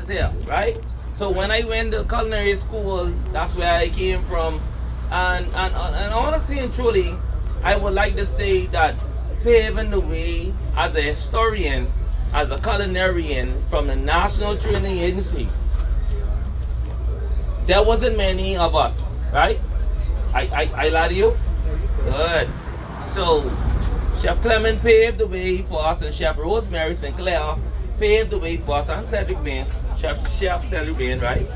is here, right? So when I went to culinary school, that's where I came from. And honestly and truly, I would like to say that paving the way as a historian, as a culinarian from the National Training Agency, there wasn't many of us, right? I lie to you? Good. So Chef Clement paved the way for us, and Chef Rosemary Sinclair paved the way for us, and Cedric Bain, Chef Cedric Bain, right?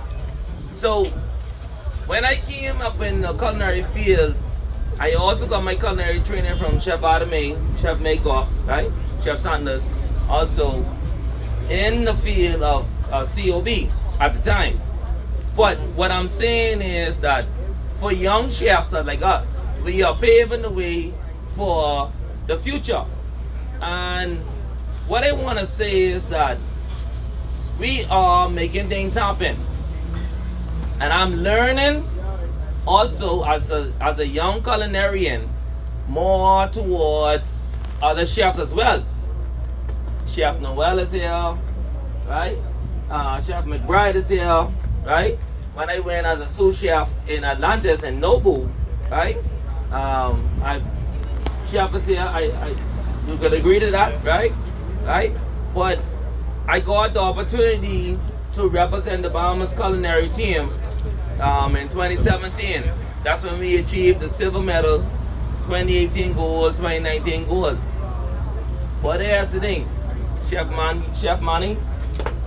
So when I came up in the culinary field, I also got my culinary training from Chef Adame, Chef Maker, right? Chef Sanders, also in the field of COB at the time. But what I'm saying is that for young chefs like us, we are paving the way for the future. And what I want to say is that we are making things happen. And I'm learning also as a young culinarian more towards other chefs as well. Chef Noel is here, right? Chef McBride is here, right? When I went as a sous chef in Atlantis and Nobu, right? Chef is here. You could agree to that, right? Right? But I got the opportunity to represent the Bahamas culinary team in 2017. That's when we achieved the silver medal, 2018 gold, 2019 gold. But here's the thing, Chef Manny,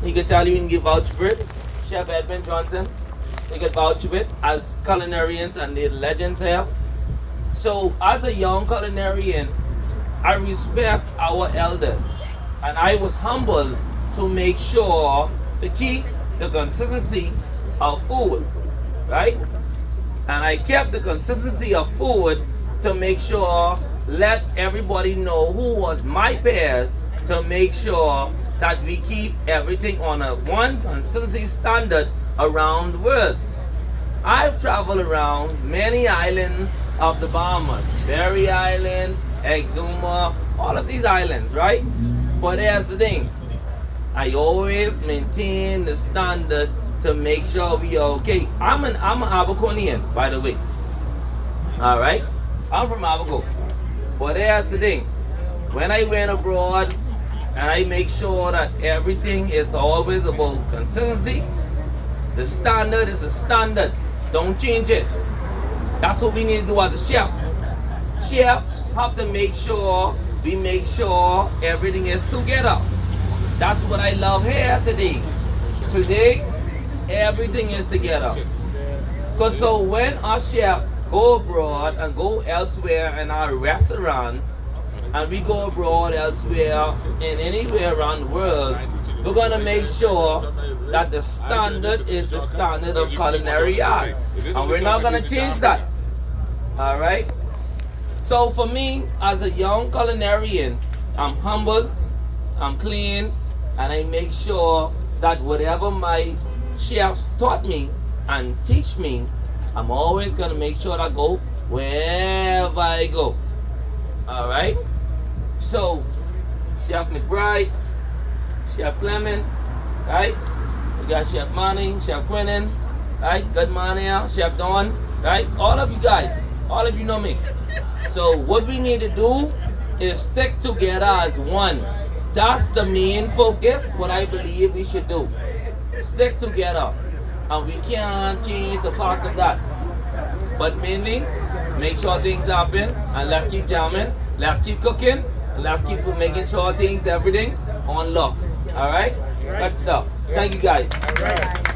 he could tell you and give vouch for it. Chef Edmund Johnson, he could vouch for it as culinarians and the legends here. So as a young culinarian, I respect our elders, and I was humbled to make sure to keep the consistency of food, right? And I kept the consistency of food to make sure, let everybody know who was my peers, to make sure that we keep everything on a one consistency standard around the world. I've traveled around many islands of the Bahamas, Berry Island, Exuma, all of these islands, right? But here's the thing, I always maintain the standard to make sure we are okay. I'm an Abaconian, by the way. All right, I'm from Abaco. But here's the thing, when I went abroad, and I make sure that everything is always about consistency. The standard is the standard. Don't change it. That's what we need to do as the chefs. Chefs have to make sure we make sure everything is together. That's what I love here today. Today, everything is together. Because so when our chefs go abroad and go elsewhere in our restaurants, and we go abroad elsewhere and anywhere around the world, we're gonna make sure that the standard is the standard of culinary arts, and we're not gonna change that. All right. So for me, as a young culinarian, I'm humble, I'm clean, and I make sure that whatever my chefs taught me and teach me, I'm always gonna make sure I go wherever I go. All right. So, Chef McBride, Chef Clement, right? We got Chef Manny, Chef Quinnen, right? Good man here, Chef Don, right? All of you guys, all of you know me. So what we need to do is stick together as one. That's the main focus, what I believe we should do. Stick together. And we can't change the fact of that. But mainly, make sure things happen, and let's keep jamming, let's keep cooking, and let's keep making sure things, everything on lock. All right? Good stuff. Thank you guys. All right.